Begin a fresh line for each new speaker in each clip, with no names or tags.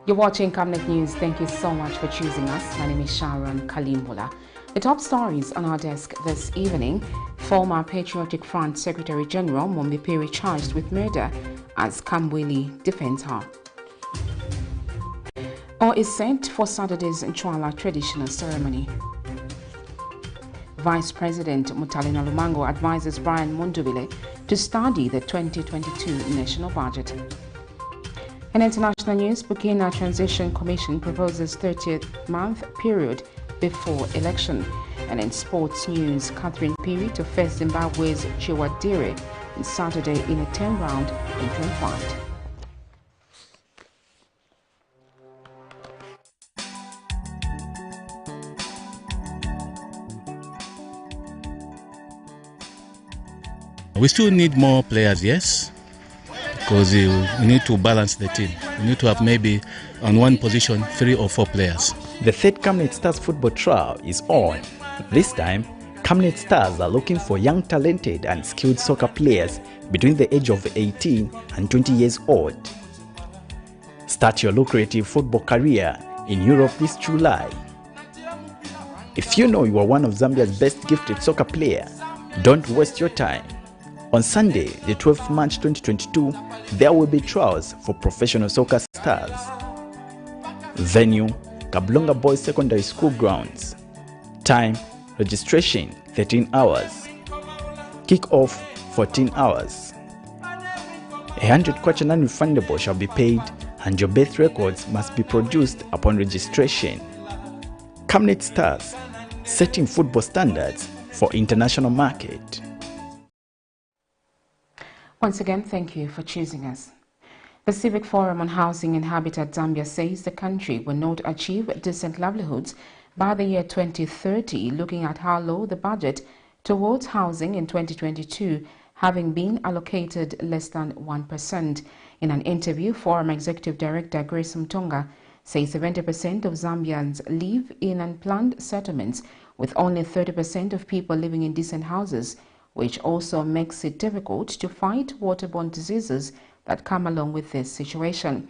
You're watching Camnet News. Thank you so much for choosing us. My name is Sharon Kalimbola. The top stories on our desk this evening: former Patriotic Front Secretary General MUMBI PHIRI charged with murder as KAMBWILI defends her. Or is sent for Saturday's Nchwala traditional ceremony. Vice President MUTALE NALUMANGO advises Brian MUNDUBILE to study the 2022 national budget. In international news, Burkina Transition Commission proposes 30th-month period before election. And in sports news, PHIRI to face ZIMBABWE'S CHIWANDIRE on Saturday in a 10-round interim fight.
We still need more players, yes, because we need to balance the team. We need to have maybe on one position 3 or 4 players.
The third Camnet Stars football trial is on. This time, Camnet Stars are looking for young, talented and skilled soccer players between the age of 18 and 20 years old. Start your lucrative football career in Europe this July. If you know you are one of Zambia's best gifted soccer players, don't waste your time. On Sunday, the 12th March 2022, there will be trials for professional soccer stars. Venue: Kablonga Boys Secondary School grounds. Time: registration 13 hours. Kick-off 14 hours. 100 kwacha non-refundable shall be paid, and your birth records must be produced upon registration. Camnet Stars, setting football standards for international market.
Once again, thank you for choosing us. The Civic Forum on Housing and Habitat Zambia says the country will not achieve decent livelihoods by the year 2030, looking at how low the budget towards housing in 2022, having been allocated less than 1%. In an interview, Forum Executive Director Grace Mtonga says 70% of Zambians live in unplanned settlements, with only 30% of people living in decent houses, which also makes it difficult to fight waterborne diseases that come along with this situation.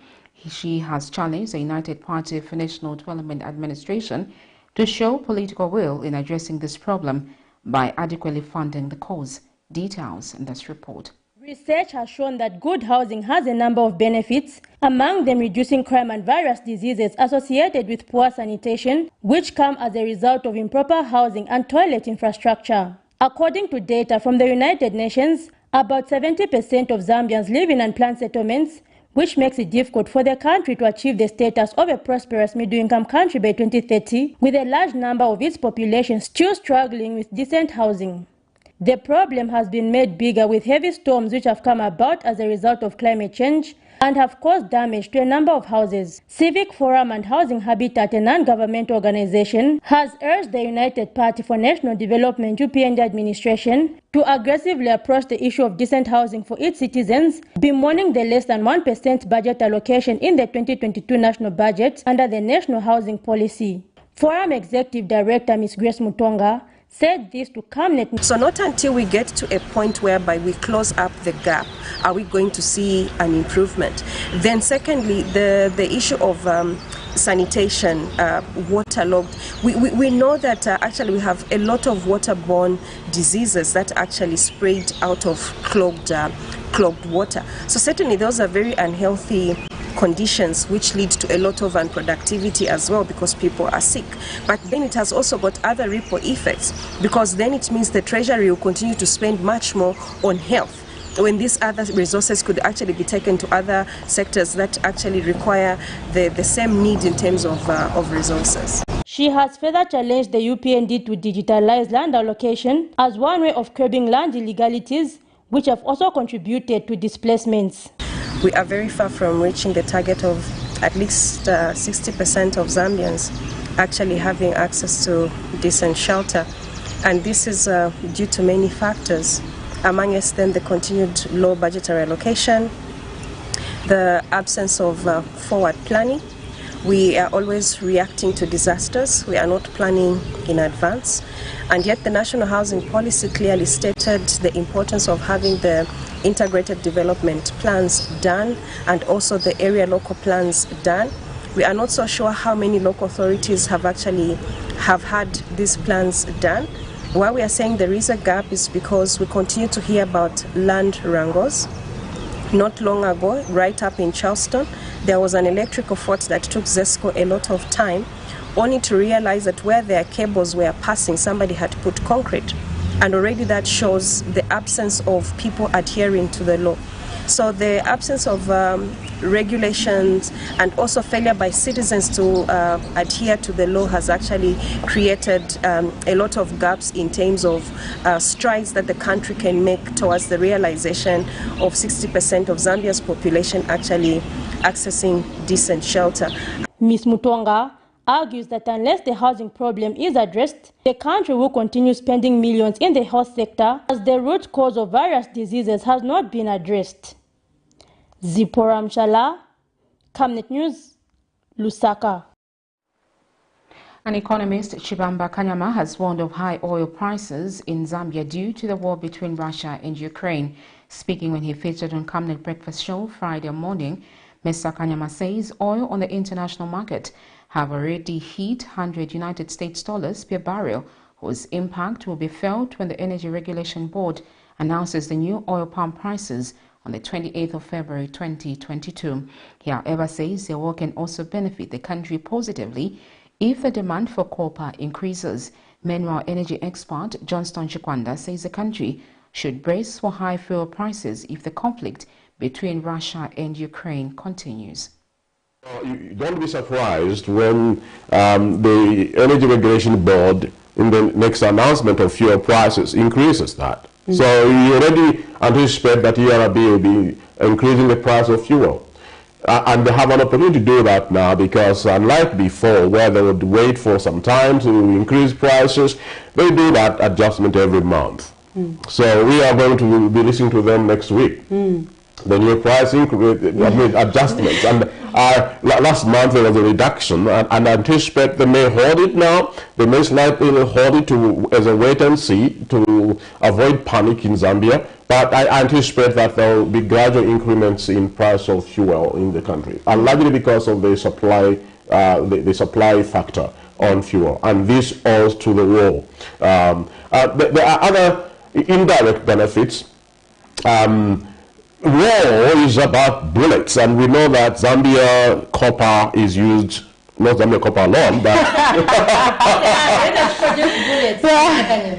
She has challenged the United Party for National Development Administration to show political will in addressing this problem by adequately funding the cause. Details in this report.
Research has shown that good housing has a number of benefits, among them reducing crime and various diseases associated with poor sanitation, which come as a result of improper housing and toilet infrastructure. According to data from the United Nations, about 70% of Zambians live in unplanned settlements, which makes it difficult for the country to achieve the status of a prosperous middle-income country by 2030, with a large number of its population still struggling with decent housing. The problem has been made bigger with heavy storms which have come about as a result of climate change and have caused damage to a number of houses. Civic Forum and Housing Habitat, a non-governmental organization, has urged the United Party for National Development UPND administration to aggressively approach the issue of decent housing for its citizens, bemoaning the less than 1% budget allocation in the 2022 national budget under the National Housing Policy. Forum Executive Director Ms. Grace Mutonga said this to Camnet.
So not until we get to a point whereby we close up the gap are we going to see an improvement. Then secondly, the issue of sanitation, waterlogged. We know that actually we have a lot of waterborne diseases that actually spread out of clogged water. So certainly those are very unhealthy conditions which lead to a lot of unproductivity as well, because people are sick. But then it has also got other ripple effects, because then it means the Treasury will continue to spend much more on health, when these other resources could actually be taken to other sectors that actually require the same need in terms of resources.
She has further challenged the UPND to digitalize land allocation as one way of curbing land illegalities, which have also contributed to displacements.
We are very far from reaching the target of at least 60% of Zambians actually having access to decent shelter. And this is due to many factors, amongst them the continued low budgetary allocation, the absence of forward planning. We are always reacting to disasters. We are not planning in advance. And yet the National Housing Policy clearly stated the importance of having the integrated development plans done and also the area local plans done. We are not so sure how many local authorities have had these plans done. Why we are saying there is a gap is because we continue to hear about land wrangles. Not long ago, right up in Charleston, there was an electrical fault that took ZESCO a lot of time, only to realize that where their cables were passing, somebody had put concrete. And already that shows the absence of people adhering to the law. So the absence of regulations and also failure by citizens to adhere to the law has actually created a lot of gaps in terms of strides that the country can make towards the realization of 60% of Zambia's population actually accessing decent shelter.
Ms. Mutonga argues that unless the housing problem is addressed, the country will continue spending millions in the health sector as the root cause of various diseases has not been addressed. Zipporah Mshala, Camnet News, Lusaka.
An economist, Chibamba Kanyama, has warned of high oil prices in Zambia due to the war between Russia and Ukraine. Speaking when he featured on Camnet Breakfast Show Friday morning, Mr. Kanyama says oil on the international market have already hit $100 per barrel, whose impact will be felt when the Energy Regulation Board announces the new oil palm prices on the 28th of February 2022. He, however, says the war can also benefit the country positively if the demand for copper increases. Meanwhile, energy expert Johnston Chikwanda says the country should brace for high fuel prices if the conflict between Russia and Ukraine continues.
Don't be surprised when the Energy Regulation Board, in the next announcement of fuel prices, increases that. So you already anticipate that ERB will be increasing the price of fuel. And they have an opportunity to do that now because unlike before where they would wait for some time to increase prices, they do that adjustment every month. So we are going to be listening to them next week. The new price adjustments. And last month there was a reduction, and I anticipate they may hold it now. They may slightly hold it as a wait and see to avoid panic in Zambia. But I anticipate that there will be gradual increments in price of fuel in the country, and largely because of the supply, the supply factor on fuel, and this owes to the war. There are other indirect benefits. War is about bullets, and we know that Zambia copper is used, not Zambia copper alone, but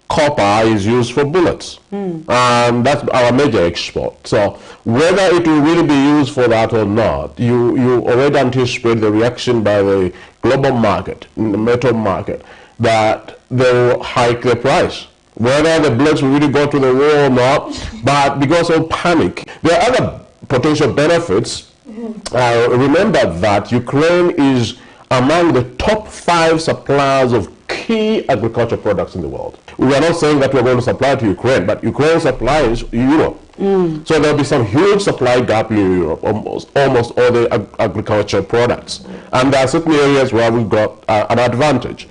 copper is used for bullets, and that's our major export. So whether it will really be used for that or not, you already anticipate the reaction by the global market, in the metal market, that they will hike the price. Whether the bullets will really go to the war or not, but because of panic. There are other potential benefits. Remember that Ukraine is among the top 5 suppliers of key agricultural products in the world. We are not saying that we're going to supply to Ukraine, but Ukraine supplies Europe. So there'll be some huge supply gap in Europe, almost all the agricultural products. And there are certain areas where we've got an advantage.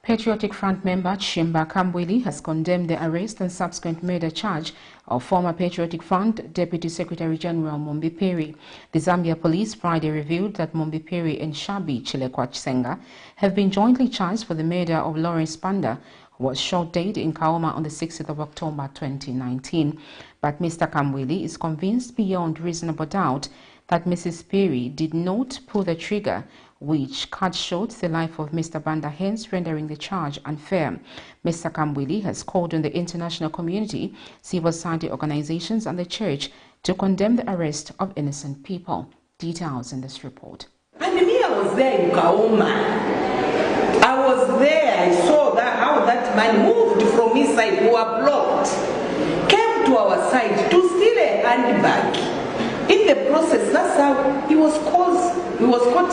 Patriotic Front member Chimba KAMBWILI has condemned the arrest and subsequent murder charge of former Patriotic Front Deputy Secretary General PHIRI. The Zambia police Friday revealed that PHIRI and Shabi Chilekwach have been jointly charged for the murder of Lawrence Banda, who was shot dead in Kaoma on the 6th of October 2019. But Mr. KAMBWILI is convinced beyond reasonable doubt that Mrs. PHIRI did not pull the trigger, which cut short the life of Mr. Banda, hence rendering the charge unfair. Mr. KAMBWILI has called on the international community, civil society organizations and the church to condemn the arrest of innocent people. Details in this report.
And me, I was there in Kaoma. I was there, I saw how that man moved from his side, we were blocked, came to our side to steal a handbag. In the process, that's how he was caught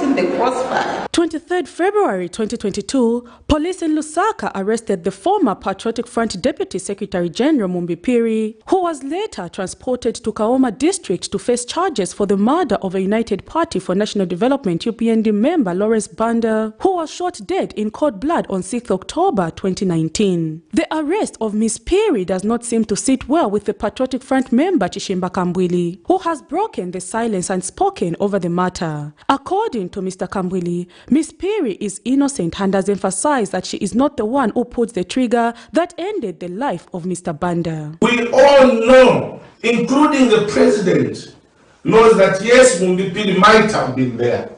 in the crossfire.
23rd February 2022, police in Lusaka arrested the former Patriotic Front Deputy Secretary General PHIRI, who was later transported to Kaoma District to face charges for the murder of a United Party for National Development UPND member Lawrence Banda, who was shot dead in cold blood on 6th October 2019. The arrest of Ms. PHIRI does not seem to sit well with the Patriotic Front member Chishimba KAMBWILI, who has brought broken the silence unspoken over the matter. According to Mr. KAMBWILI, Ms. PHIRI is innocent and has emphasized that she is not the one who pulled the trigger that ended the life of Mr. Banda.
We all know, including the president, knows that yes, MUNDUBILE might have been there.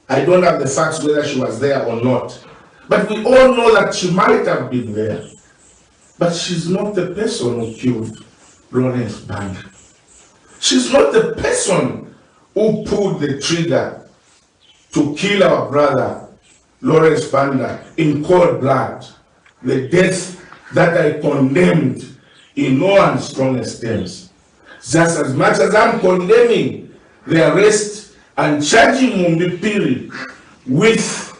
I don't have the facts whether she was there or not. But we all know that she might have been there. But she's not the person who killed Lawrence Banda. She's not the person who pulled the trigger to kill our brother Lawrence Banda in cold blood. The death that I condemned in no unstrongest terms. Just as much as I'm condemning the arrest and charging MUNDUBILE with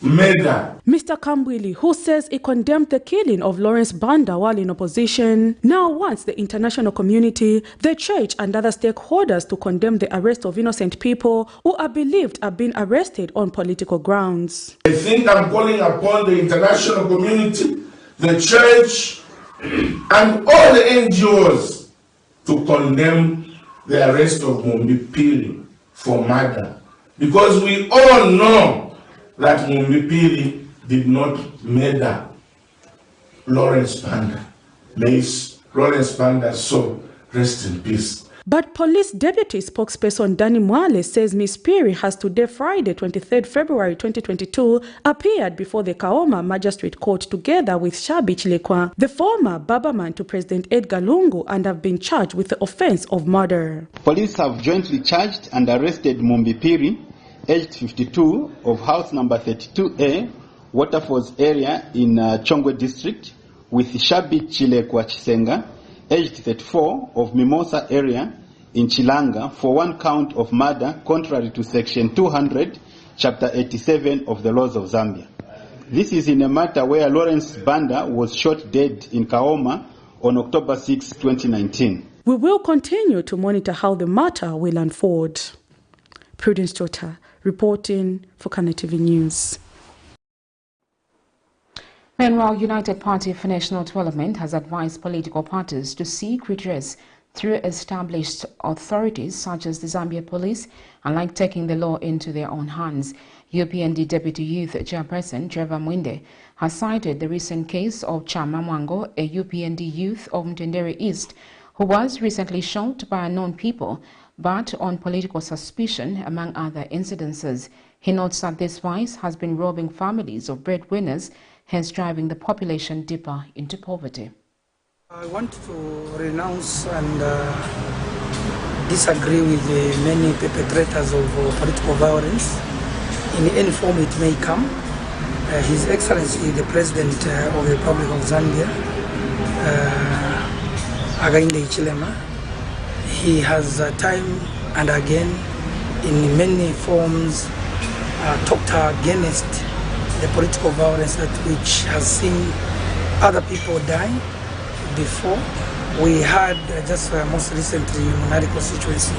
murder.
Mr. KAMBWILI, who says he condemned the killing of Lawrence Banda while in opposition, now wants the international community, the church and other stakeholders to condemn the arrest of innocent people who are believed have been arrested on political grounds.
I think I'm calling upon the international community, the church and all the NGOs to condemn the arrest of MUNDUBILE for murder. Because we all know that MUNDUBILE did not murder Lawrence Banda. May Lawrence Banda's soul rest in peace.
But police deputy spokesperson Danny Mwale says Ms. PHIRI has today, Friday, 23rd February 2022, appeared before the Kaoma Magistrate Court together with Shabi Chilekwa, the former barberman to President Edgar Lungu, and have been charged with the offense of murder.
Police have jointly charged and arrested PHIRI, aged 52, of house number 32A, Waterfalls area in Chongwe district, with Shabi Chilekwa Chisenga, aged 34, of Mimosa area in Chilanga, for one count of murder contrary to section 200, chapter 87 of the laws of Zambia. This is in a matter where Lawrence Banda was shot dead in Kaoma on October 6, 2019.
We will continue to monitor how the matter will unfold. Prudence Chota, reporting for Camnet TV News.
Meanwhile, United Party for National Development has advised political parties to seek redress through established authorities such as the Zambia Police, unlike taking the law into their own hands. UPND Deputy Youth Chairperson Trevor Mwinde has cited the recent case of Chama Mwango, a UPND youth of Mtendere East, who was recently shot by unknown people, but on political suspicion, among other incidences. He notes that this vice has been robbing families of breadwinners, hence driving the population deeper into poverty.
I want to renounce and disagree with many perpetrators of political violence in any form it may come. His Excellency, the President of the Republic of Zambia, Hakainde Hichilema, he has time and again in many forms talked against the political violence that which has seen other people die before. We had just most recently in Munari constituency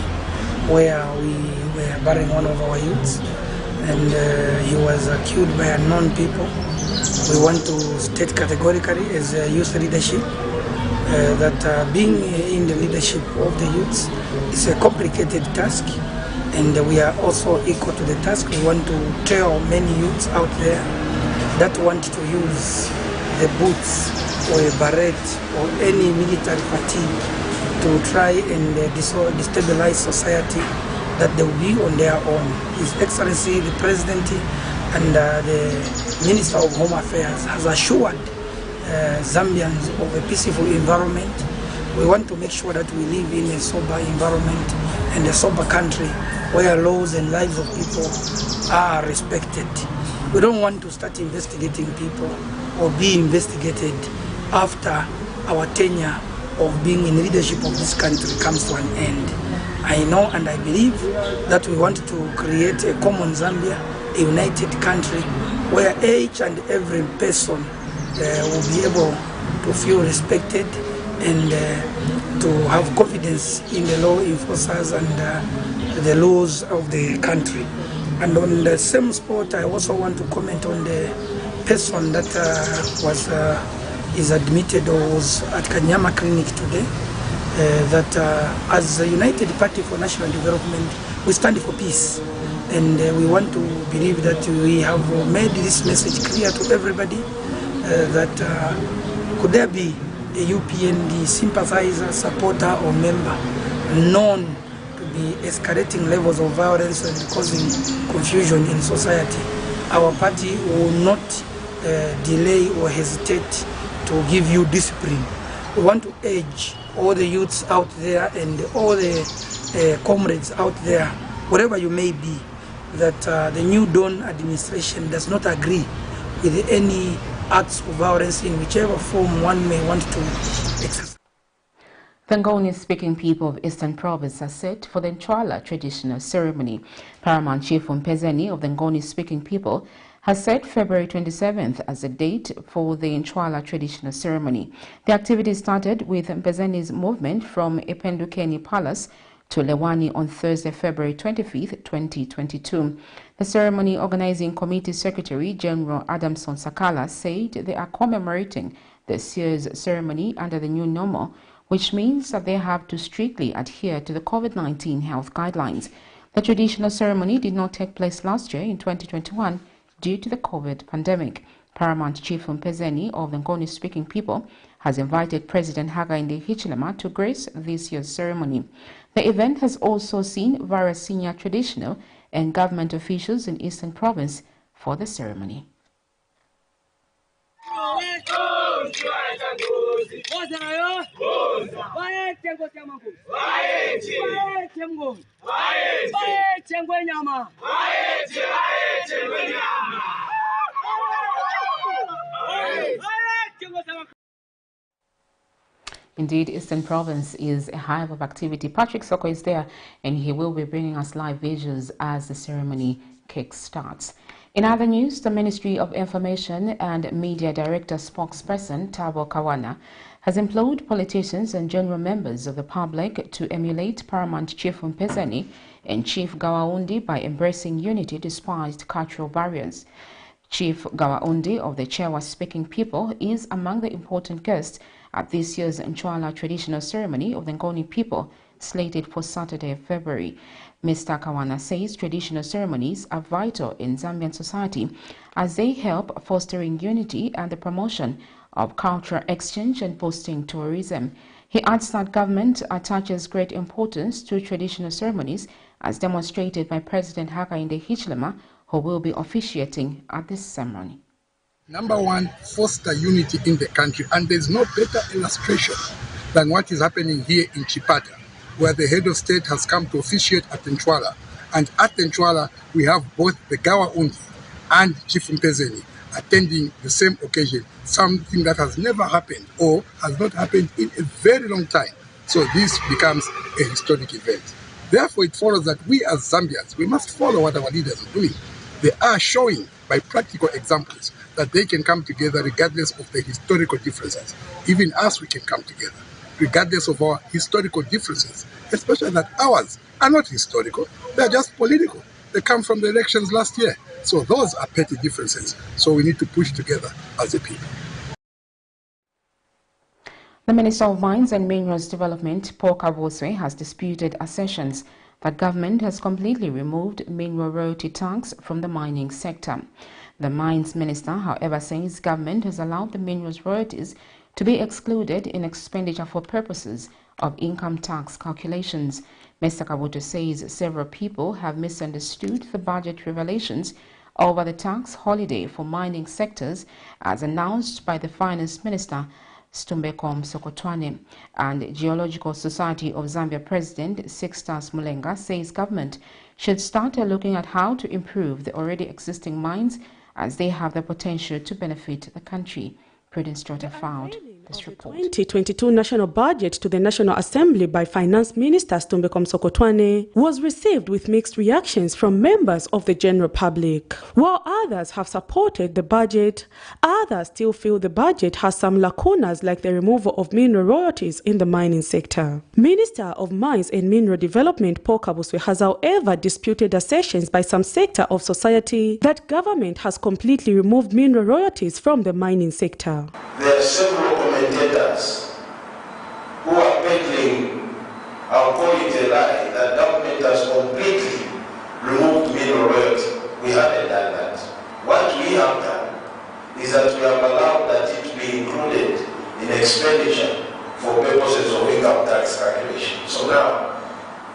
where we were burying one of our youths and he was killed by unknown people. We want to state categorically as youth leadership that being in the leadership of the youths is a complicated task, and we are also equal to the task. We want to tell many youths out there that want to use the boots or a barret or any military fatigue to try and destabilize society, that they will be on their own. His Excellency, the President and the Minister of Home Affairs has assured Zambians of a peaceful environment. We want to make sure that we live in a sober environment and a sober country where laws and lives of people are respected. We don't want to start investigating people or be investigated after our tenure of being in leadership of this country comes to an end. I know and I believe that we want to create a common Zambia, a united country where each and every person will be able to feel respected and to have confidence in the law enforcers and the laws of the country. And on the same spot, I also want to comment on the person that is admitted or was at Kanyama Clinic today. that as a United Party for National Development, we stand for peace. And we want to believe that we have made this message clear to everybody that could there be a UPND sympathizer, supporter or member known to be escalating levels of violence and causing confusion in society, our party will not delay or hesitate to give you discipline. We want to urge all the youths out there and all the comrades out there, wherever you may be, that the new Dawn administration does not agree with any acts of violence in whichever form one may want to exercise.
The Ngoni-speaking people of Eastern Province are set for the Ntwala traditional ceremony. Paramount Chief Mpezeni of the Ngoni-speaking people has set February 27th as a date for the Ntwala traditional ceremony. The activity started with Mpezeni's movement from Ependukeni Palace to Lewani on Thursday, February 25th, 2022. The ceremony organizing committee secretary General Adamson Sakala said they are commemorating this year's ceremony under the new normal, which means that they have to strictly adhere to the COVID-19 health guidelines. The traditional ceremony did not take place last year in 2021 due to the COVID pandemic. Paramount Chief Mpezeni of the Ngoni-speaking people has invited President Hakainde Hichilema to grace this year's ceremony. The event has also seen various senior traditional and government officials in Eastern Province for the ceremony. Indeed, Eastern Province is a hive of activity. Patrick Soko is there, and he will be bringing us live visuals as the ceremony kick-starts. In other news, the Ministry of Information and Media Director spokesperson Tabo Kawana has implored politicians and general members of the public to emulate Paramount Chief Mpezeni and Chief Gawaundi by embracing unity despite cultural barriers. Chief Gawaundi of the Chewa-speaking people is among the important guests at this year's Ntwala traditional ceremony of the Ngoni people, slated for Saturday, February. Mr. Kawana says traditional ceremonies are vital in Zambian society as they help fostering unity and the promotion of cultural exchange and boosting tourism. He adds that government attaches great importance to traditional ceremonies as demonstrated by President Hakainde Hichilema, who will be officiating at this ceremony.
Number one, foster unity in the country, and there's no better illustration than what is happening here in Chipata, where the head of state has come to officiate at Ntwala. And at Ntwala, we have both the Gawaundi and Chief Mpezeni attending the same occasion, something that has never happened or has not happened in a very long time. So this becomes a historic event. Therefore, it follows that we as Zambians, we must follow what our leaders are doing. They are showing by practical examples that they can come together regardless of the historical differences. Even us, we can come together regardless of our historical differences, especially that ours are not historical, they're just political. They come from the elections last year. So those are petty differences. So we need to push together as a people.
The Minister of Mines and Minerals Development, Paul Kaboswe, has disputed assertions that government has completely removed mineral royalty tax from the mining sector. The Mines Minister, however, says government has allowed the minerals royalties to be excluded in expenditure for purposes of income tax calculations. Mr. Kabuto says several people have misunderstood the budget revelations over the tax holiday for mining sectors as announced by the Finance Minister, Stumbekom Sokotwane. And Geological Society of Zambia President Sixtus Mulenga says government should start looking at how to improve the already existing mines as they have the potential to benefit the country. Prudence Trotter filed this report.
2022 national budget to the National Assembly by Finance Minister Stumbekom Sokotwane was received with mixed reactions from members of the general public. While others have supported the budget, others still feel the budget has some lacunas like the removal of mineral royalties in the mining sector. Minister of Mines and Mineral Development Paul Kaboswe has however disputed assertions by some sector of society that government has completely removed mineral royalties from the mining sector.
There are several commentators who are peddling, I'll call it a lie, that government has completely removed mineral royalty. We haven't done that. What we have done is that we have allowed that it be included in expenditure for purposes of income tax calculation. So now,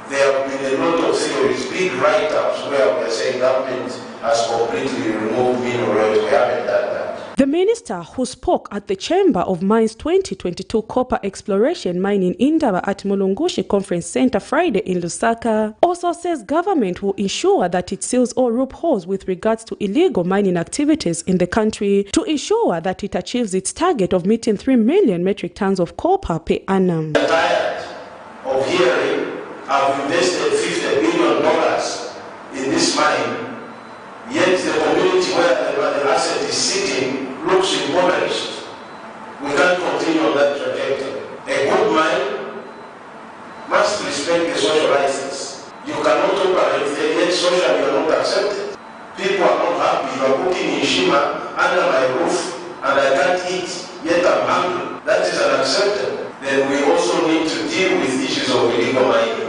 there have been a lot of theories, big write-ups where we are saying government has completely removed mineral royalty. We haven't done that.
The minister, who spoke at the Chamber of Mines 2022 Copper Exploration Mine in Indaba at Mulungushi Conference Center Friday in Lusaka, also says government will ensure that it seals all loopholes with regards to illegal mining activities in the country to ensure that it achieves its target of meeting 3 million metric tons of copper per annum.
I'm tired of hearing I've invested $50 billion in this mine, yet the community where the asset is sitting looks impoverished. We can't continue on that trajectory. A good mine must respect the social license. You cannot operate there, yet socially you are not accepted. People are not happy. You are cooking in Shima under my roof and I can't eat, yet I'm hungry. That is unacceptable. Then we also need to deal with issues of illegal mining.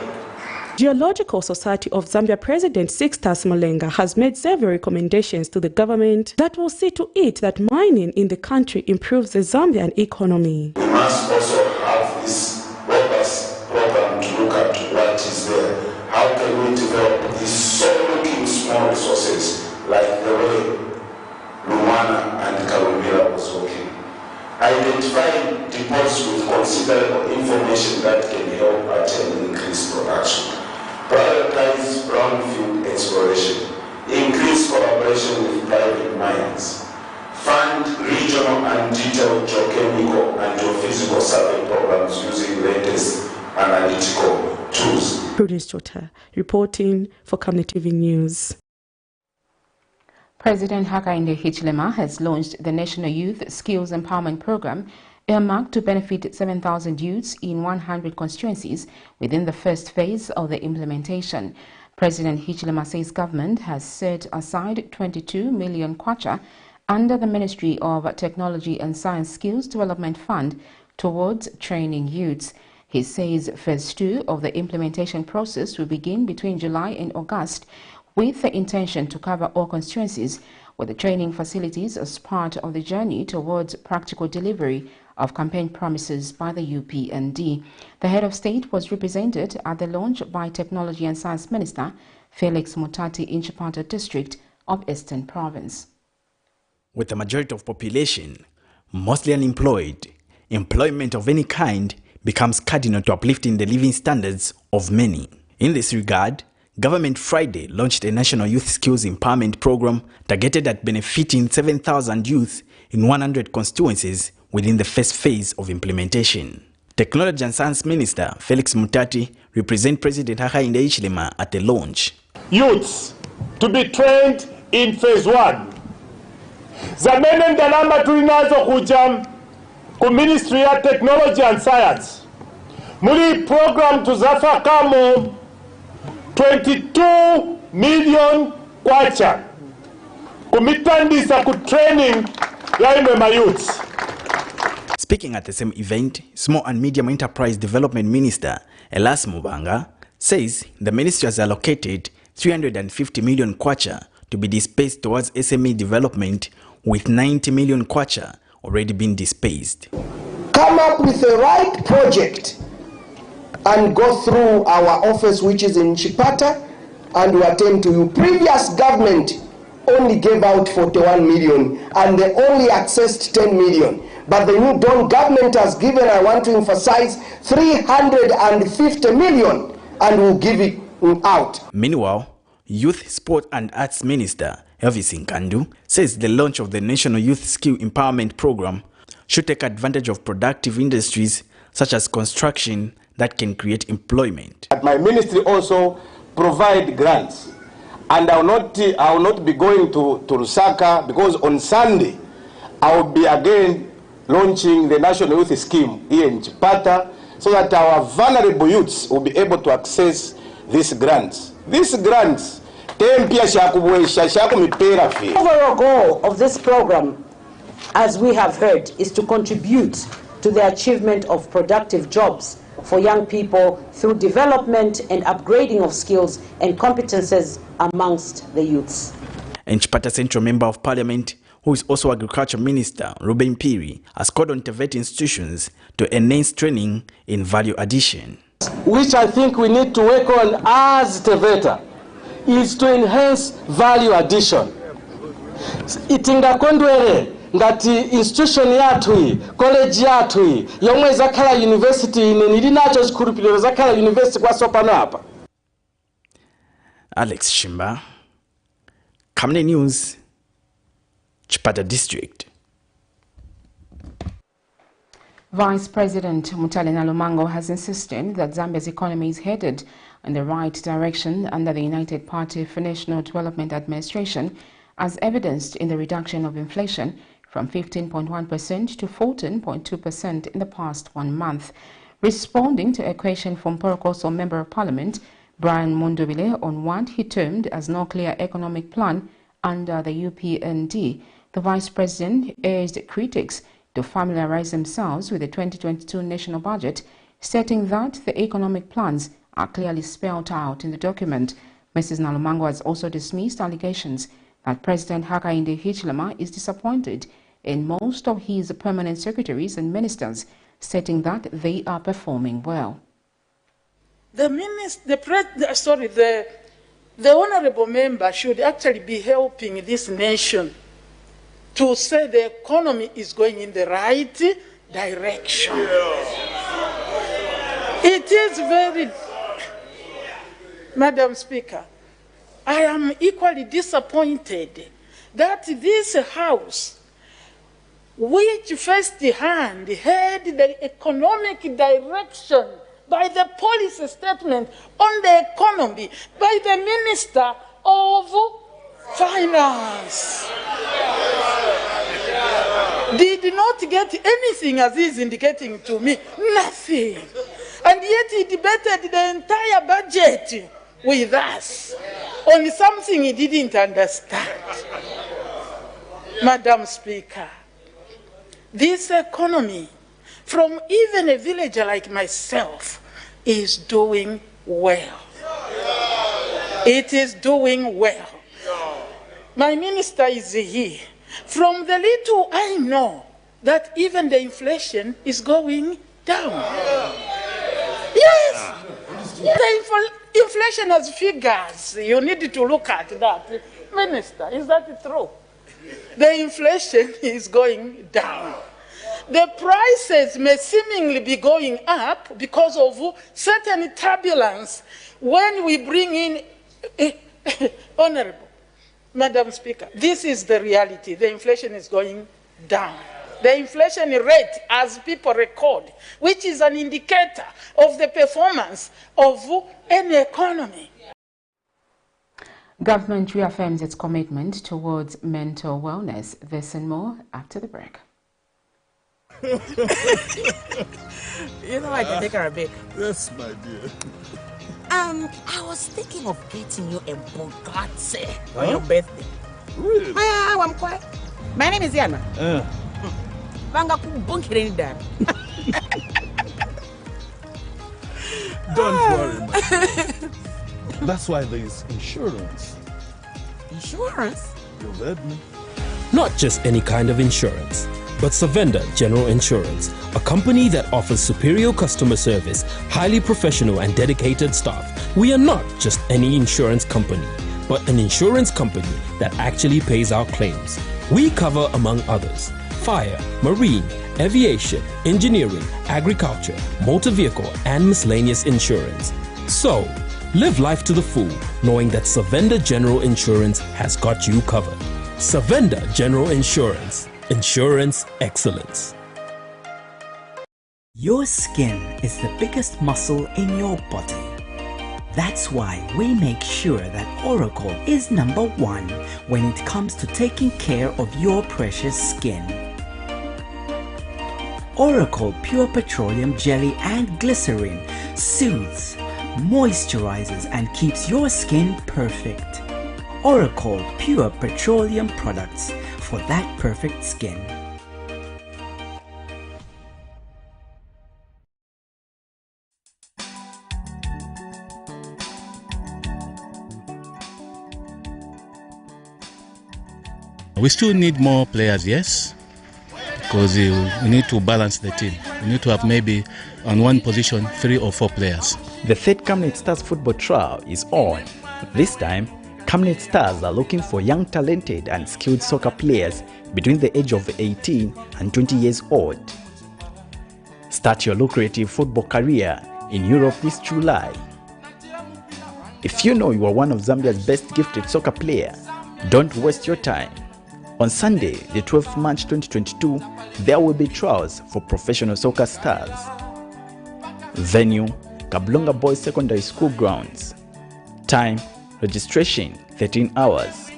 Geological Society of Zambia President Sixtus Mulenga has made several recommendations to the government that will see to it that mining in the country improves the Zambian economy.
We must also have this robust program to look at what is there. How can we develop these so-looking small resources like the way Lumana and KAMBWILI was working? Identify deposits with considerable information that can help attain increased production. Prioritize brownfield exploration. Increase collaboration with private mines. Fund regional and detailed geochemical and geophysical survey programs using latest analytical tools.
Prudence Chota reporting for Camnet TV News.
President Hakainde Hichilema has launched the National Youth Skills Empowerment Program, earmarked to benefit 7,000 youths in 100 constituencies within the first phase of the implementation. President Hichilema says government has set aside 22 million kwacha under the Ministry of Technology and Science Skills Development Fund towards training youths. He says phase 2 of the implementation process will begin between July and August, with the intention to cover all constituencies with the training facilities as part of the journey towards practical delivery of campaign promises by the UPND. The head of state was represented at the launch by Technology and Science Minister Felix Mutati in Chipata district of Eastern Province.
With the majority of population mostly unemployed, employment of any kind becomes cardinal to uplifting the living standards of many. In this regard, Government Friday launched a National Youth Skills Empowerment Program targeted at benefiting 7,000 youth in 100 constituencies within the first phase of implementation. Technology and Science Minister Felix Mutati represents President Hakainde Hichilema at the launch.
Youths to be trained in phase 1. Zamene ndalama tulinazo kuja ku Ministry ya Technology and Science. Muri program tuzafa kamo 22 million kwacha kumitandisa ku training ya imwe youths.
Speaking at the same event, Small and Medium Enterprise Development Minister Elas Mubanga says the ministry has allocated 350 million kwacha to be dispersed towards SME development, with 90 million kwacha already been dispersed.
Come up with the right project and go through our office, which is in Chipata, and we attend to you. Previous government only gave out 41 million and they only accessed 10 million. But the new Dawn government has given, I want to emphasize, 350 million and will give it out.
Meanwhile, Youth, Sport and Arts Minister Elvis Nkandu says the launch of the National Youth Skill Empowerment Program should take advantage of productive industries such as construction that can create employment.
My ministry also provide grants, and I will not be going to Lusaka, because on Sunday I will be again launching the National Youth Scheme here in Chipata, so that our vulnerable youths will be able to access these grants. These grants,
the overall goal of this program, as we have heard, is to contribute to the achievement of productive jobs for young people through development and upgrading of skills and competences amongst the youths.
And Chipata Central Member of Parliament, who is also Agriculture Minister, Ruben PHIRI, has called on TVET institutions to enhance training in value addition.
Which I think we need to work on as TVETA is to enhance value addition. Itingakondwere ngati institution yathu college yathu yomwe zakhala university nili nacho chikhulupiriro zakhala university kwa sopano apa.
Alex Shimba, Camnet News, Chipata District.
Vice President MUTALE NALUMANGO has insisted that Zambia's economy is headed in the right direction under the United Party for National Development Administration, as evidenced in the reduction of inflation from 15.1% to 14.2% in the past 1 month. Responding to a question from Porokoso Member of Parliament Brian MUNDUBILE on what he termed as no clear economic plan under the UPND, the Vice President urged critics to familiarize themselves with the 2022 national budget, stating that the economic plans are clearly spelled out in the document. Mrs. NALUMANGO has also dismissed allegations that President Hakainde Hichilema is disappointed in most of his permanent secretaries and ministers, stating that they are performing well.
The honorable member should actually be helping this nation to say the economy is going in the right direction. It is very, Madam Speaker, I am equally disappointed that this House, which first hand had the economic direction by the policy statement on the economy by the Minister of Finance, did not get anything, as he is indicating to me, nothing. And yet he debated the entire budget with us on something he didn't understand. Madam Speaker, this economy, from even a villager like myself, is doing well. It is doing well. My minister is here. From the little I know, that even the inflation is going down. Yes, the inflation has figures. You need to look at that. Minister, is that true? The inflation is going down. The prices may seemingly be going up because of certain turbulence when we bring in, Honorable Madam Speaker, this is the reality. The inflation is going down. The inflation rate, as people record, which is an indicator of the performance of any economy.
Government reaffirms its commitment towards mental wellness. This and more after the break.
You know, I can take her a bit.
Yes, my dear.
I was thinking of getting you a Bugatti on your birthday.
Really?
I'm quiet. My name is Yana.
Don't worry, man. That's why there is insurance.
Insurance?
You heard me.
Not just any kind of insurance, but Savenda General Insurance, a company that offers superior customer service, highly professional and dedicated staff. We are not just any insurance company, but an insurance company that actually pays our claims. We cover, among others, fire, marine, aviation, engineering, agriculture, motor vehicle, and miscellaneous insurance. So, live life to the full, knowing that Savenda General Insurance has got you covered. Savenda General Insurance. Insurance excellence.
Your skin is the biggest muscle in your body. That's why we make sure that Oracle is #1 when it comes to taking care of your precious skin. Oracle Pure Petroleum Jelly and Glycerin soothes, moisturizes, and keeps your skin perfect. Oracle Pure Petroleum products for that perfect skin.
We still need more players, yes, because we need to balance the team. We need to have maybe on one position 3 or 4 players.
The third Camnet Stars football trial is on. This time, Camnet Stars are looking for young, talented and skilled soccer players between the age of 18 and 20 years old. Start your lucrative football career in Europe this July. If you know you are one of Zambia's best gifted soccer players, don't waste your time. On Sunday, the 12th March 2022, there will be trials for professional soccer stars. Venue, Kablonga Boys Secondary School grounds. Time, registration 13 hours.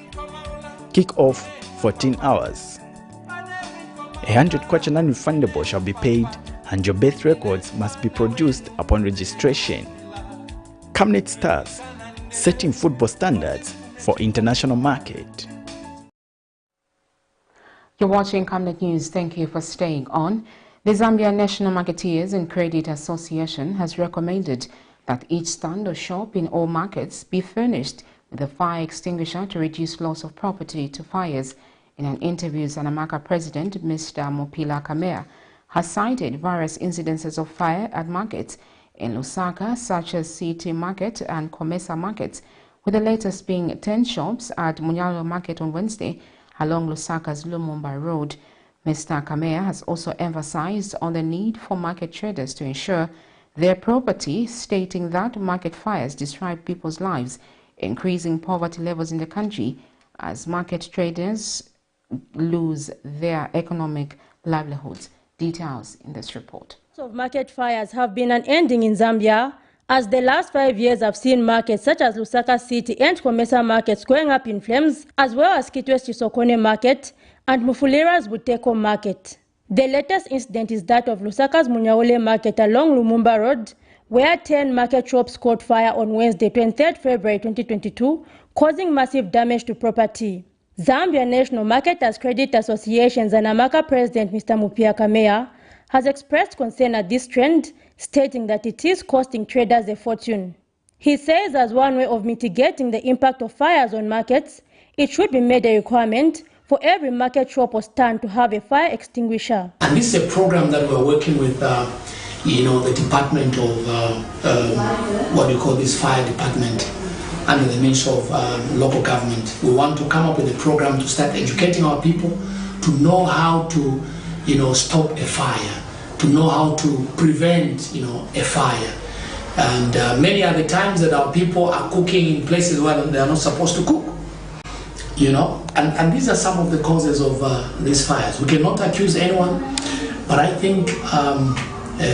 Kick-off 14 hours. 100 kwacha non-refundable shall be paid and your birth records must be produced upon registration. Camnet Stars, setting football standards for international market.
You're watching Camnet News. Thank you for staying on. The Zambia National Marketeers and Credit Association has recommended that each stand or shop in all markets be furnished with a fire extinguisher to reduce loss of property to fires. In an interview, Zanamaka President Mr. Mopila Kamea has cited various incidences of fire at markets in Lusaka, such as City Market and Komesa markets, with the latest being 10 shops at Munyalo Market on Wednesday along Lusaka's Lumumba Road. Mr. Kamea has also emphasized on the need for market traders to ensure their property, stating that market fires disrupt people's lives, increasing poverty levels in the country as market traders lose their economic livelihoods. Details in this report.
Of market fires have been unending in Zambia, as the last 5 years have seen markets such as Lusaka City and Komesa markets going up in flames, as well as Kitwes Chisokone market and Mufulira's Buteko market. The latest incident is that of Lusaka's Munyaole market along Lumumba Road, where 10 market shops caught fire on Wednesday, 23rd February 2022, causing massive damage to property. Zambia National Marketers Credit Association Zanamaka President Mr. Mopila Kamea has expressed concern at this trend, stating that it is costing traders a fortune. He says as one way of mitigating the impact of fires on markets, it should be made a requirement for every market shop or stand to have a fire extinguisher.
And this is a program that we're working with, the Department of, what do you call this, Fire Department, under the Ministry of Local Government. We want to come up with a program to start educating our people to know how to, stop a fire, to know how to prevent, a fire. And many are the times that our people are cooking in places where they are not supposed to cook, and these are some of the causes of these fires. We cannot accuse anyone, but I think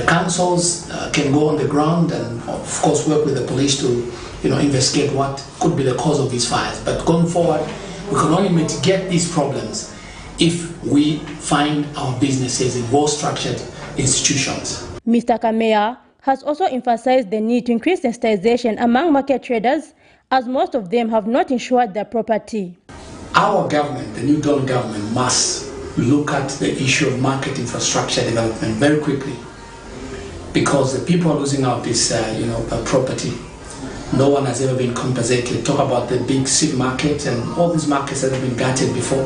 councils can go on the ground and, of course, work with the police to, investigate what could be the cause of these fires. But going forward, we can only mitigate these problems if we find our businesses in well-structured institutions.
Mr. Kamea has also emphasized the need to increase sensitization among market traders, as most of them have not insured their property.
Our government, the New Dawn government, must look at the issue of market infrastructure development very quickly, because the people are losing out this, property. No one has ever been compensated. Talk about the big city market and all these markets that have been gutted before.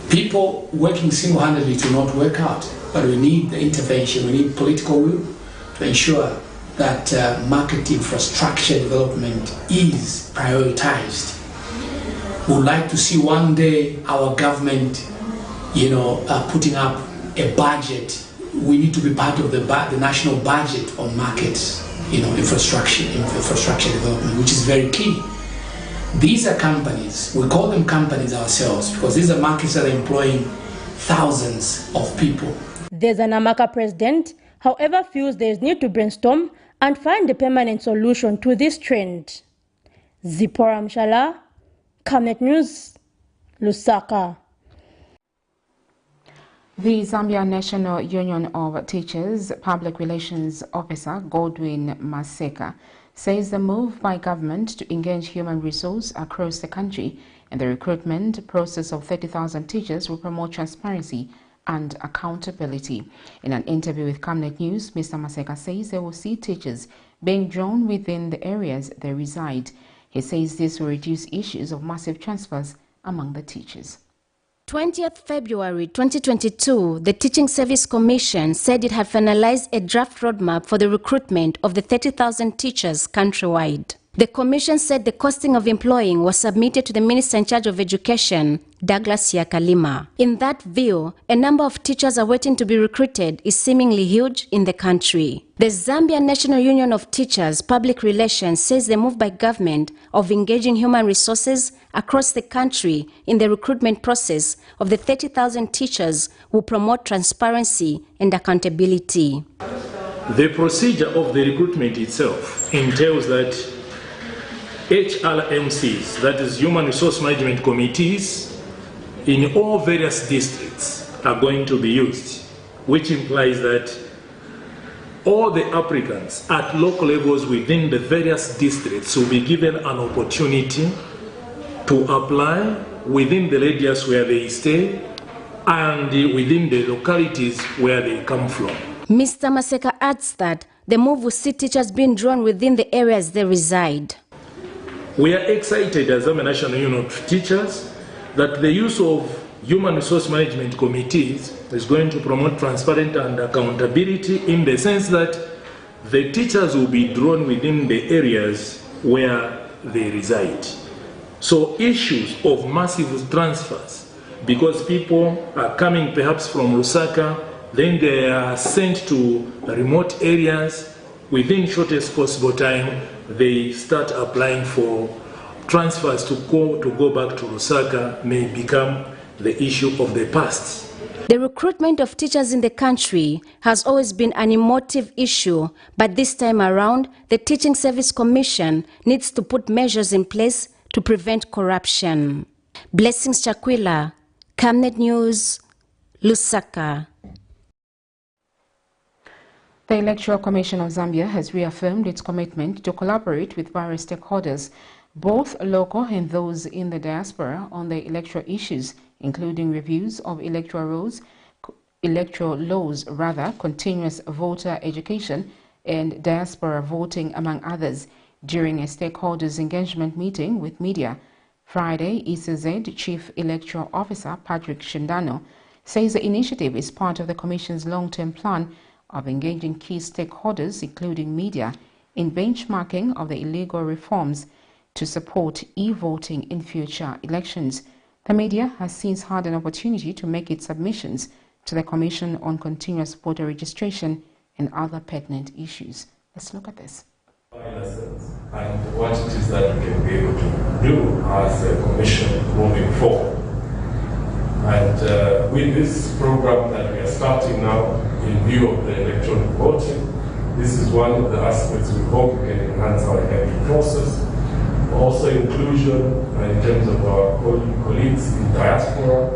People working single-handedly to not work out, but we need the intervention, we need political will to ensure that market infrastructure development is prioritized. We would like to see one day our government, putting up a budget. We need to be part of the national budget on markets, infrastructure development, which is very key. These are companies, we call them companies ourselves, because these are markets that are employing thousands of people.
The Zanamaka president, however, feels there is need to brainstorm and find a permanent solution to this trend. Zipporah Mshala, Camnet News, Lusaka.
The Zambia National Union of Teachers Public Relations Officer Godwin Maseka says the move by government to engage human resource across the country in the recruitment process of 30,000 teachers will promote transparency and accountability. In an interview with Camnet News, Mr. Maseka says they will see teachers being drawn within the areas they reside. He says this will reduce issues of massive transfers among the teachers.
20th February 2022, the Teaching Service Commission said it had finalized a draft roadmap for the recruitment of the 30,000 teachers countrywide. The Commission said the costing of employing was submitted to the Minister in charge of Education, Douglas Yakalima. In that view, a number of teachers awaiting to be recruited is seemingly huge in the country. The Zambia National Union of Teachers Public Relations says the move by government of engaging human resources across the country in the recruitment process of the 30,000 teachers will promote transparency and accountability.
The procedure of the recruitment itself entails that HRMCs, that is Human Resource Management Committees, in all various districts are going to be used, which implies that all the applicants at local levels within the various districts will be given an opportunity to apply within the radius where they stay and within the localities where they come from.
Mr. Maseka adds that the move will see teachers being drawn within the areas they reside.
We are excited as the National Union of Teachers that the use of Human Resource Management Committees is going to promote transparency and accountability in the sense that the teachers will be drawn within the areas where they reside. So issues of massive transfers, because people are coming perhaps from Lusaka, then they are sent to remote areas, within shortest possible time, they start applying for transfers to go back to Lusaka may become the issue of the past.
The recruitment of teachers in the country has always been an emotive issue, but this time around, the Teaching Service Commission needs to put measures in place to prevent corruption. Blessings Chakwila, Camnet News, Lusaka.
The Electoral Commission of Zambia has reaffirmed its commitment to collaborate with various stakeholders, both local and those in the diaspora, on the electoral issues, including reviews of electoral laws, continuous voter education, and diaspora voting, among others, during a stakeholders engagement meeting with media. Friday, ECZ Chief Electoral Officer Patrick Shindano says the initiative is part of the Commission's long-term plan of engaging key stakeholders, including media, in benchmarking of the illegal reforms to support e-voting in future elections. The media has since had an opportunity to make its submissions to the Commission on continuous voter registration and other pertinent issues. Let's look at this.
And what it is that we can be able to do as a Commission moving forward. And with this program that we are starting now, in view of the electronic voting, this is one of the aspects we hope we can enhance our electoral process. Also inclusion in terms of our colleagues in diaspora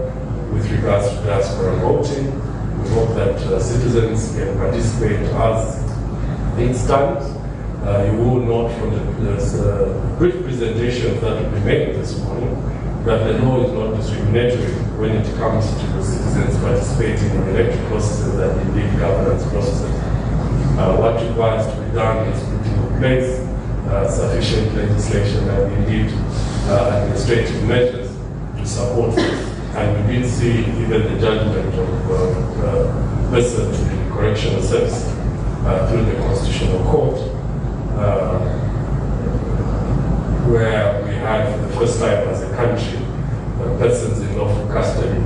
with regards to diaspora voting. We hope that citizens can participate as things stand. You will note from the brief presentation that will be made this morning that the law is not discriminatory when it comes to the citizens participating in electoral processes and indeed governance processes. What requires to be done is putting in place sufficient legislation and indeed administrative measures to support this. And we did see even the judgment of person to the correctional service through the Constitutional Court, where we had for the first time as a country persons in lawful custody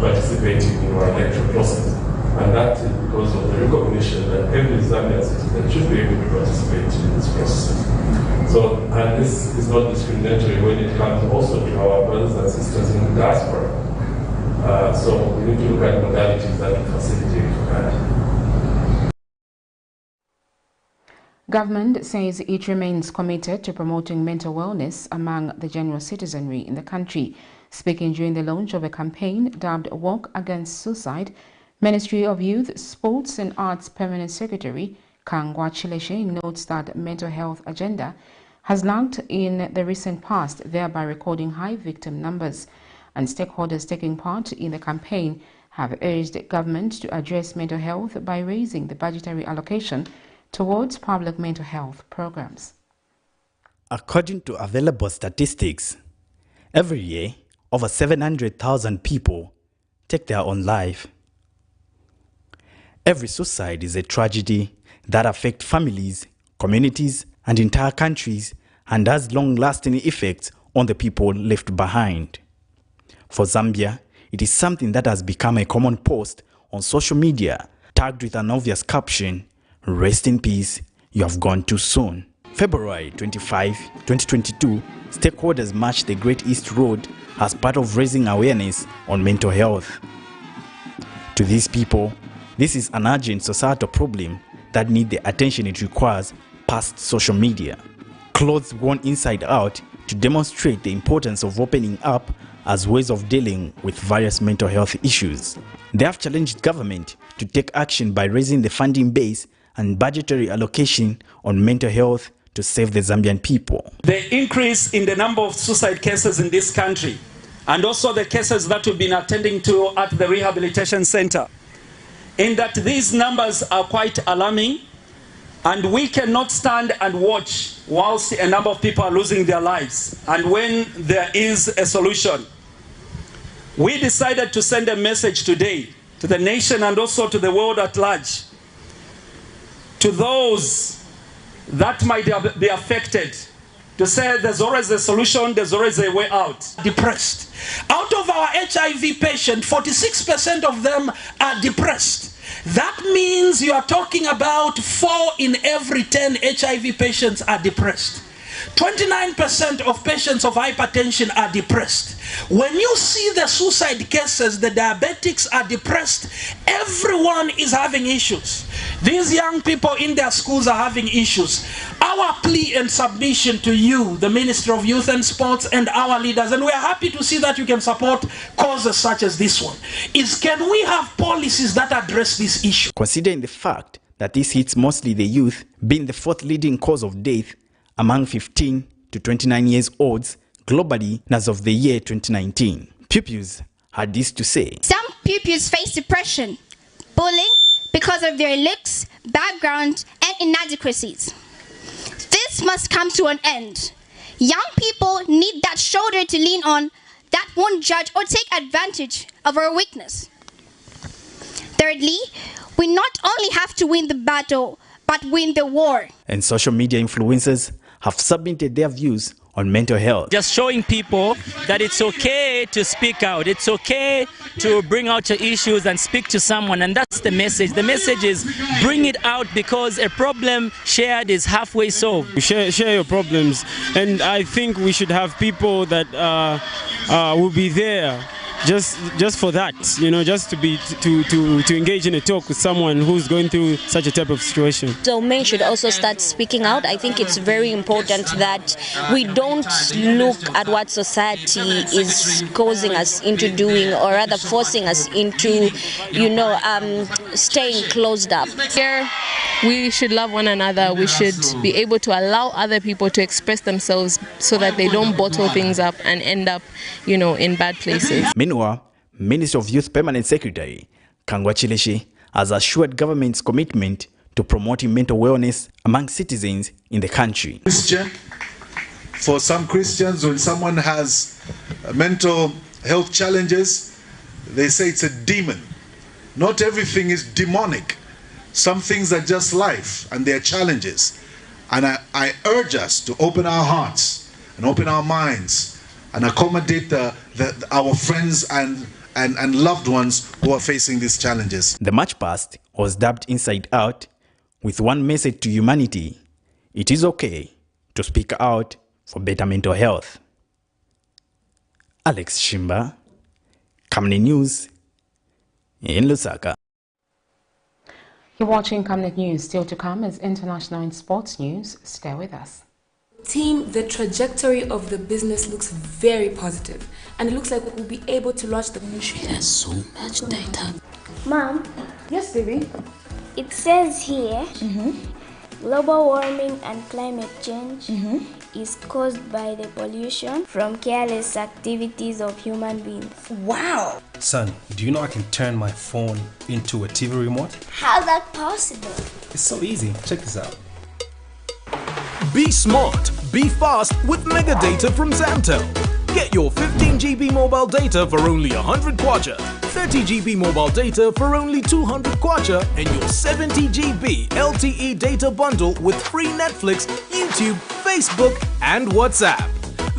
participating in our electoral process. And that is because of the recognition that every Zambian citizen should be able to participate in this process. So, and this is not discriminatory when it comes also to our brothers and sisters in the diaspora. So we need to look at modalities that will facilitate for that.
Government says it remains committed to promoting mental wellness among the general citizenry in the country. Speaking during the launch of a campaign dubbed Walk Against Suicide, Ministry of Youth, Sports and Arts Permanent Secretary Kangwa notes that mental health agenda has lagged in the recent past, thereby recording high victim numbers. And stakeholders taking part in the campaign have urged government to address mental health by raising the budgetary allocation towards public mental health programs.
According to available statistics, every year, over 700,000 people take their own life. Every suicide is a tragedy that affects families, communities, and entire countries and has long-lasting effects on the people left behind. For Zambia, it is something that has become a common post on social media, tagged with an obvious caption, "Rest in peace, you have gone too soon." February 25, 2022, stakeholders marched the Great East Road as part of raising awareness on mental health. To these people, this is an urgent societal problem that needs the attention it requires past social media. Clothes worn inside out to demonstrate the importance of opening up as ways of dealing with various mental health issues. They have challenged government to take action by raising the funding base and budgetary allocation on mental health to save the Zambian people.
The increase in the number of suicide cases in this country, and also the cases that we've been attending to at the rehabilitation center, in that these numbers are quite alarming, and we cannot stand and watch whilst a number of people are losing their lives. And when there is a solution, we decided to send a message today to the nation and also to the world at large, to those that might be affected, to say there's always a solution, there's always a way out.
Depressed. Out of our HIV patients, 46% of them are depressed. That means you are talking about 4 in every 10 HIV patients are depressed. 29% of patients of hypertension are depressed. When you see the suicide cases, the diabetics are depressed. Everyone is having issues. These young people in their schools are having issues. Our plea and submission to you, the Minister of Youth and Sports, and our leaders, and we are happy to see that you can support causes such as this one, is can we have policies that address this issue?
Considering the fact that this hits mostly the youth, being the 4th leading cause of death among 15 to 29 years olds globally as of the year 2019. Pupils had this to say.
Some pupils face depression, bullying because of their looks, background, and inadequacies. This must come to an end. Young people need that shoulder to lean on that won't judge or take advantage of our weakness. Thirdly, we not only have to win the battle, but win the war.
And social media influencers have submitted their views on mental health.
Just showing people that it's okay to speak out. It's okay to bring out your issues and speak to someone. And that's the message. The message is bring it out, because a problem shared is halfway solved.
Share your problems. And I think we should have people that will be there just for that, you know, just to engage in a talk with someone who's going through such a type of situation.
So men should also start speaking out. I think it's very important that we don't look at what society is causing us into doing, or rather forcing us into, you know, staying closed up.
Here, we should love one another. We should be able to allow other people to express themselves so that they don't bottle things up and end up, you know, in bad places.
Meanwhile, Minister of Youth Permanent Secretary Kangwa has assured government's commitment to promoting mental wellness among citizens in the country.
Christian, for some Christians, when someone has mental health challenges, they say it's a demon. Not everything is demonic. Some things are just life, and they're challenges. And I urge us to open our hearts and open our minds and accommodate our friends and loved ones who are facing these challenges.
The march past was dubbed Inside Out, with one message to humanity: it is okay to speak out for better mental health. Alex Shimba, Camnet News in Lusaka.
You're watching Camnet News. Still to come is international and sports news. Stay with us.
Team, the trajectory of the business looks very positive, and it looks like we'll be able to launch the country.
There's so much data.
Mom? Yes, baby?
It says here, global warming and climate change is caused by the pollution from careless activities of human beings.
Wow!
Son, do you know I can turn my phone into a TV remote?
How's that possible?
It's so easy. Check this out.
Be smart, be fast with mega data from Zamtel.
Get your 15 GB mobile data for only 100 kwacha, 30 GB mobile data for only 200 kwacha, and your 70 GB LTE data bundle with free Netflix, YouTube, Facebook, and WhatsApp.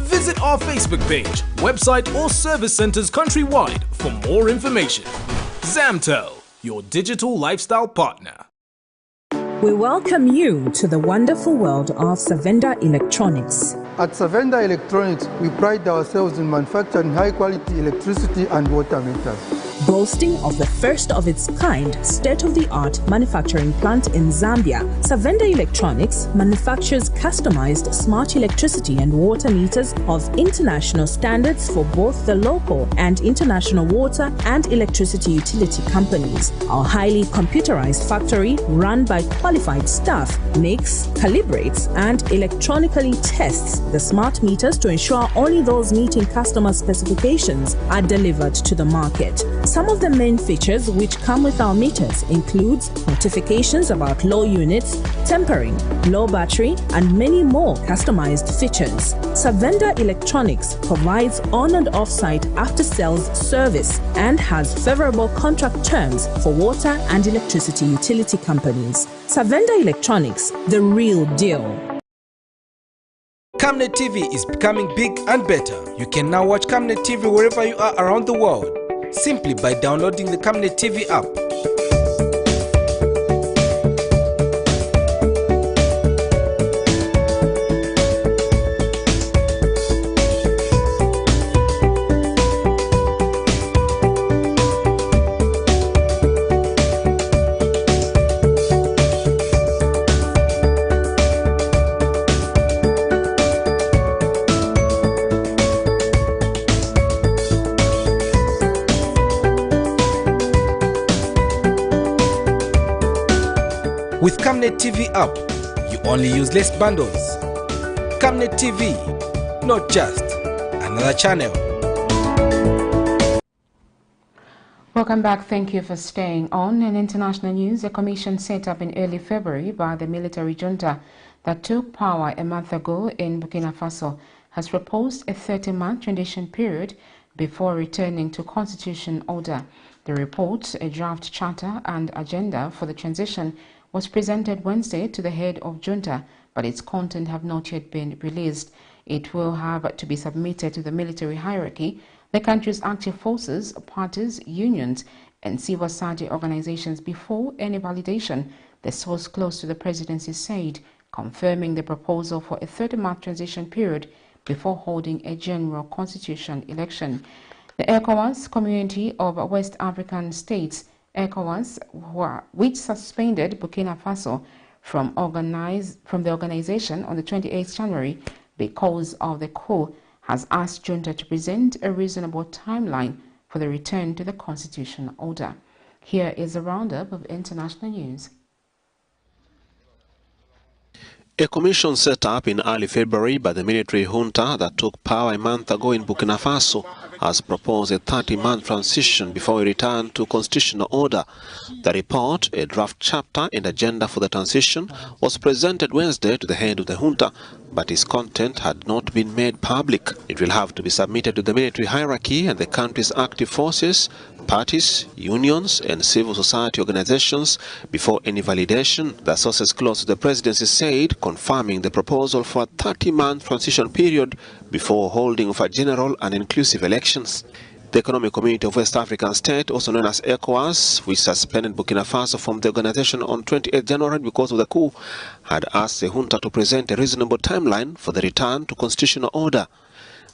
Visit our Facebook page, website, or service centers countrywide for more information. Zamtel, your digital lifestyle partner.
We welcome you to the wonderful world of Savenda Electronics.
At Savenda Electronics, we pride ourselves in manufacturing high-quality electricity and water meters.
Boasting of the first of its kind state-of-the-art manufacturing plant in Zambia, Savenda Electronics manufactures customized smart electricity and water meters of international standards for both the local and international water and electricity utility companies. Our highly computerized factory, run by qualified staff, makes, calibrates, and electronically tests the smart meters to ensure only those meeting customer specifications are delivered to the market. Some of the main features which come with our meters includes notifications about low units, tempering, low battery, and many more customized features. Savenda Electronics provides on and off-site after-sales service and has favorable contract terms for water and electricity utility companies. Savenda Electronics, the real deal.
Camnet TV is becoming big and better. You can now watch Camnet TV wherever you are around the world, simply by downloading the Camnet TV app. With Camnet TV app, you only use less bundles. Camnet TV, not just another channel.
Welcome back. Thank you for staying on. In international news, a commission set up in early February by the military junta that took power a month ago in Burkina Faso has proposed a 30-month transition period before returning to constitution order. The report, a draft charter and agenda for the transition, was presented Wednesday to the head of junta, but its content have not yet been released. It will have to be submitted to the military hierarchy, the country's active forces, parties, unions, and civil society organizations before any validation, the source close to the presidency said, confirming the proposal for a 30-month transition period before holding a general constitution election. The ECOWAS Community of West African States, ECOWAS, which suspended Burkina Faso from the organization on the 28th January because of the coup, has asked junta to present a reasonable timeline for the return to the constitutional order. Here is a roundup of international news.
A commission set up in early February by the military junta that took power a month ago in Burkina Faso has proposed a 30-month transition before we return to constitutional order. The report, a draft chapter and agenda for the transition, was presented Wednesday to the head of the junta, but its content had not been made public. It will have to be submitted to the military hierarchy and the country's active forces, parties, unions, and civil society organizations before any validation, the sources close to the presidency said, confirming the proposal for a 30-month transition period before holding of a general and inclusive elections. The Economic Community of West African States, also known as ECOWAS, which suspended Burkina Faso from the organization on 28 January because of the coup, had asked the junta to present a reasonable timeline for the return to constitutional order.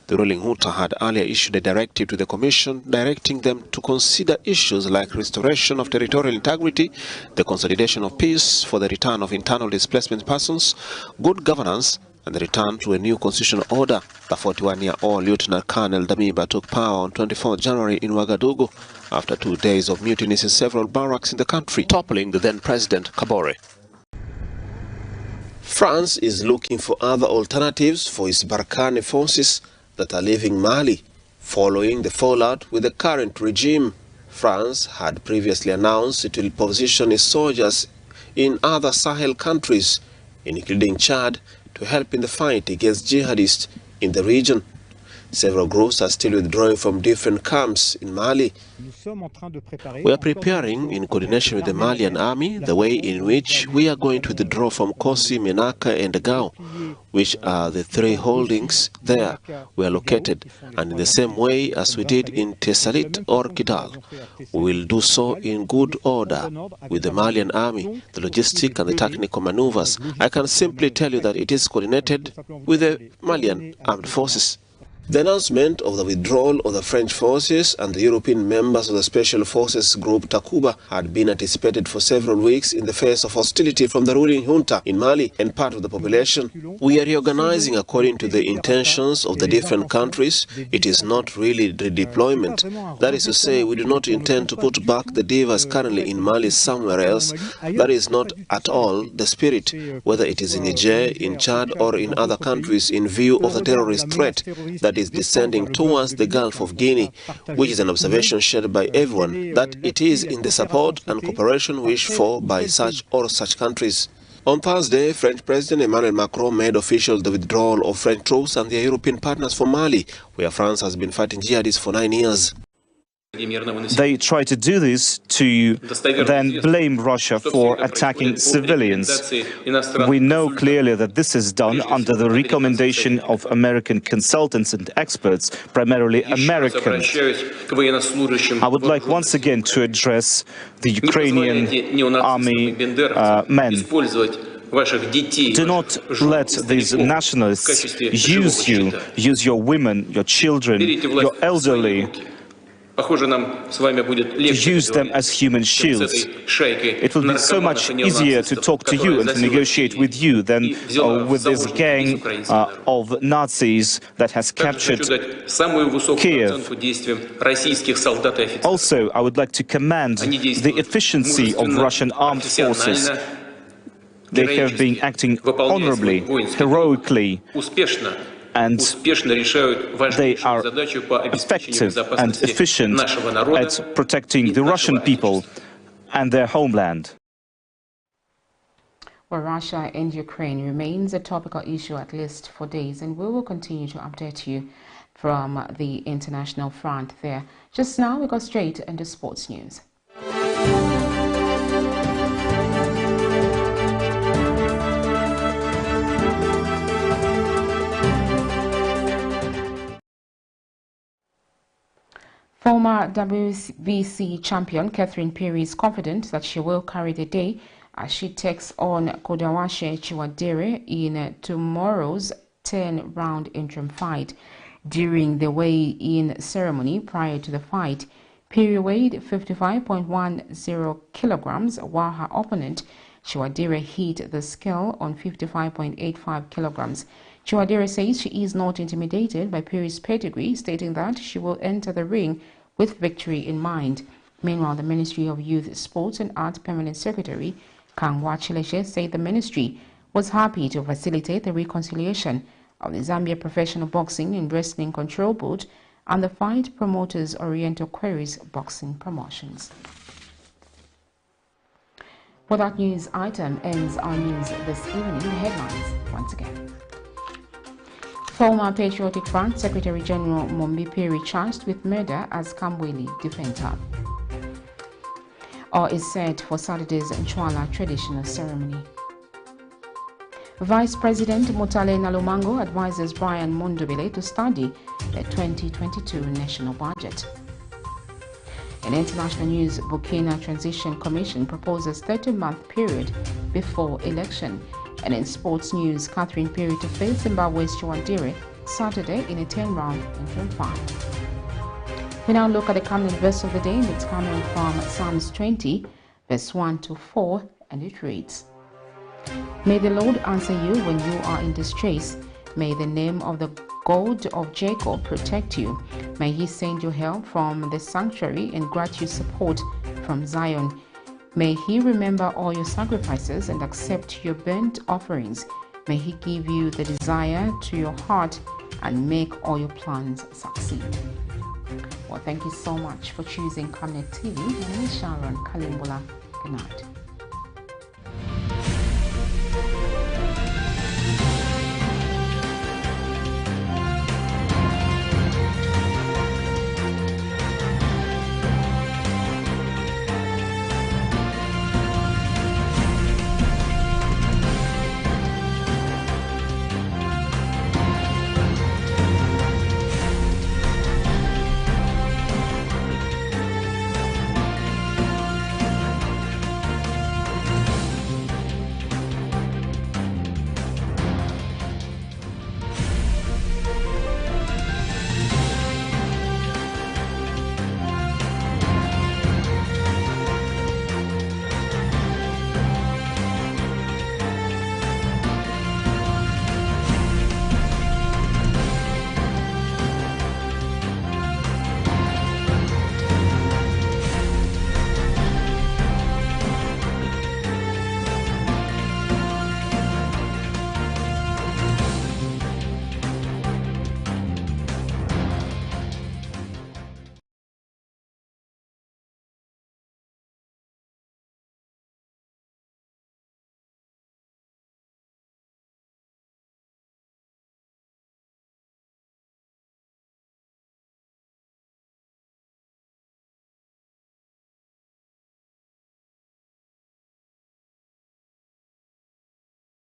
The ruling junta had earlier issued a directive to the Commission directing them to consider issues like restoration of territorial integrity, the consolidation of peace for the return of internal displacement persons, good governance, and the return to a new constitutional order. The 41-year-old Lieutenant Colonel Damiba took power on 24 January in Ouagadougou after 2 days of mutinies in several barracks in the country, toppling the then-President Kabore. France is looking for other alternatives for its Barkhane forces that are leaving Mali, following the fallout with the current regime. France had previously announced it will position its soldiers in other Sahel countries, including Chad, to help in the fight against jihadists in the region. Several groups are still withdrawing from different camps in Mali. We are preparing, in coordination with the Malian army, the way in which we are going to withdraw from Kosi, Menaka and Gao, which are the three holdings there we are located, and in the same way as we did in Tessalit or Kidal. We will do so in good order with the Malian army, the logistic and the technical maneuvers. I can simply tell you that it is coordinated with the Malian armed forces. The announcement of the withdrawal of the French forces and the European members of the Special Forces Group Takuba had been anticipated for several weeks in the face of hostility from the ruling junta in Mali and part of the population. We are reorganizing according to the intentions of the different countries. It is not really redeployment. That is to say, we do not intend to put back the divas currently in Mali somewhere else. That is not at all the spirit, whether it is in Niger, in Chad or in other countries, in view of the terrorist threat that is descending towards the Gulf of Guinea, which is an observation shared by everyone, that it is in the support and cooperation wished for by such or such countries. On Thursday, French President Emmanuel Macron made official the withdrawal of French troops and their European partners from Mali, where France has been fighting jihadists for 9 years.
They try to do this to then blame Russia for attacking civilians. We know clearly that this is done under the recommendation of American consultants and experts, primarily Americans. I would like once again to address the Ukrainian army men. Do not let these nationalists use you, use your women, your children, your elderly, to use them as human shields. It will be so much easier to talk to you and to negotiate with you than with this gang of Nazis that has captured Kiev. Also, I would like to commend the efficiency of Russian armed forces. They have been acting honorably, heroically, and they are effective and efficient at protecting the Russian people and their homeland.
Well, Russia and Ukraine remains a topical issue at least for days, and we will continue to update you from the international front there. Just now, we go straight into sports news. Former WBC champion PHIRI is confident that she will carry the day as she takes on Kodawashe Chiwadire in tomorrow's 10-round interim fight. During the weigh-in ceremony prior to the fight, PHIRI weighed 55.10 kilograms, while her opponent Chiwadire hit the scale on 55.85 kilograms. Chiwadire says she is not intimidated by PHIRI's pedigree, stating that she will enter the ring with victory in mind. Meanwhile, the Ministry of Youth, Sports and Arts Permanent Secretary Kangwa said the ministry was happy to facilitate the reconciliation of the Zambia Professional Boxing and Wrestling Control Board and the Fight Promoters Oriental Queries Boxing Promotions. Well, that news item ends our news this evening. The headlines once again. Former Patriotic Front Secretary General MUMBI PHIRI charged with murder as KAMBWILI defends her. Or is set for Saturday's Nchwala traditional ceremony. Vice President MUTALE NALUMANGO advises Brian MUNDUBILE to study the 2022 national budget. In international news, Burkina Transition Commission proposes 30-month period before election. And in sports news, PHIRI to face ZIMBABWE'S CHIWANDIRE Saturday in a 10-round interim fight. We now look at the Camnet verse of the day, and it's coming from Psalms 20, verse 1 to 4, and it reads, May the Lord answer you when you are in distress. May the name of the God of Jacob protect you. May he send you help from the sanctuary and grant you support from Zion. May he remember all your sacrifices and accept your burnt offerings. May he give you the desire to your heart and make all your plans succeed. Well, thank you so much for choosing Camnet TV. My name is Sharon Kalimbola. Good night.